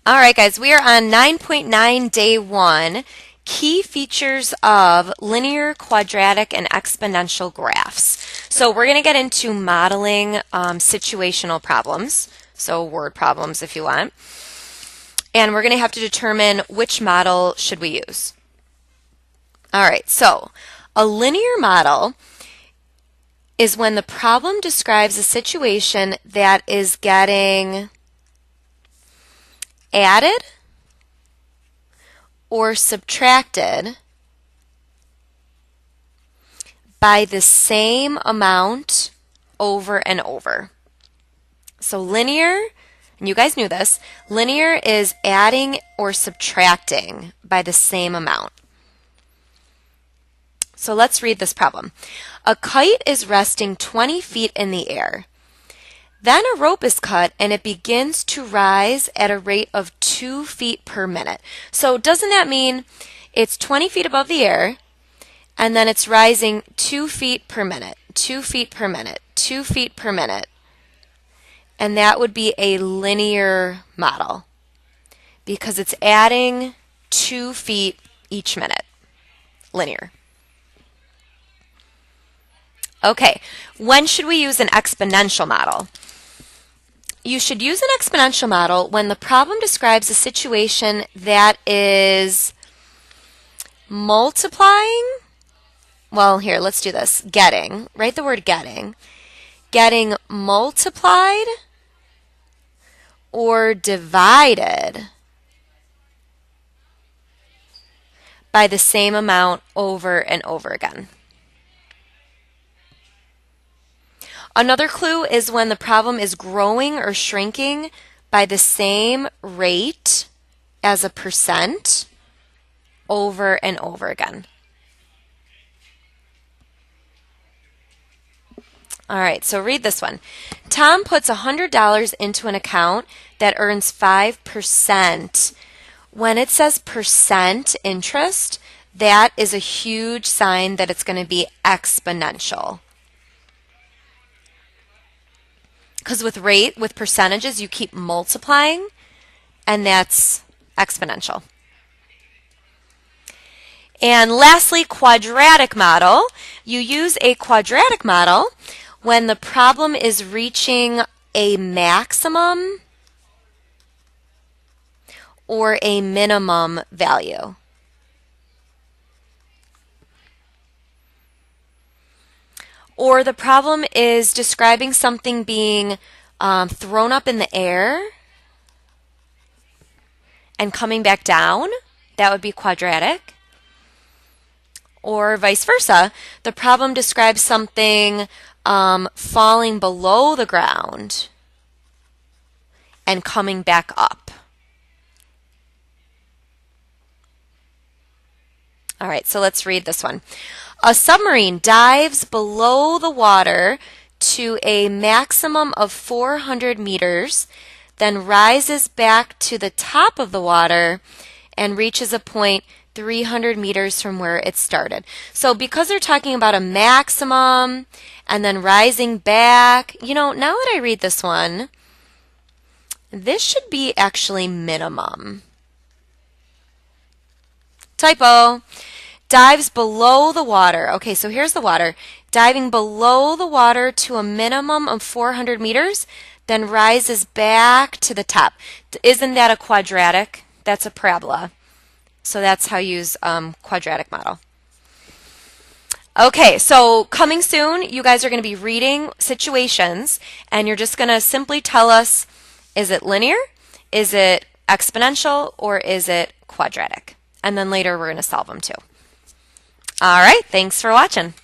All right, guys, we are on 9.9, day 1, key features of linear, quadratic, and exponential graphs. So we're going to get into modeling situational problems, so word problems if you want. And we're going to have to determine which model should we use. All right, so a linear model is when the problem describes a situation that is getting added or subtracted by the same amount over and over. So linear, and you guys knew this, linear is adding or subtracting by the same amount. So let's read this problem. A kite is resting 20 feet in the air. Then a rope is cut and it begins to rise at a rate of 2 feet per minute. So doesn't that mean it's 20 feet above the air and then it's rising 2 feet per minute, 2 feet per minute, 2 feet per minute? And that would be a linear model because it's adding 2 feet each minute. Linear. Okay, when should we use an exponential model? You should use an exponential model when the problem describes a situation that is multiplying. Well, here, let's do this. Getting, write the word getting. Getting multiplied or divided by the same amount over and over again. Another clue is when the problem is growing or shrinking by the same rate as a percent over and over again. All right, so read this one. Tom puts $100 into an account that earns 5%. When it says percent interest, that is a huge sign that it's going to be exponential. Because with percentages, you keep multiplying, and that's exponential. And lastly, quadratic model. You use a quadratic model when the problem is reaching a maximum or a minimum value. Or the problem is describing something being thrown up in the air and coming back down. That would be quadratic. Or vice versa. The problem describes something falling below the ground and coming back up. All right, so let's read this one. A submarine dives below the water to a maximum of 400 meters, then rises back to the top of the water and reaches a point 300 meters from where it started. So because they're talking about a maximum and then rising back, now that I read this one, this should be actually minimum. Typo. Dives below the water. Okay, so here's the water. Diving below the water to a minimum of 400 meters, then rises back to the top. Isn't that a quadratic? That's a parabola. So that's how you use quadratic model. Okay, so coming soon, you guys are going to be reading situations, and you're just going to simply tell us, is it linear, is it exponential, or is it quadratic? And then later we're going to solve them too. All right, thanks for watching.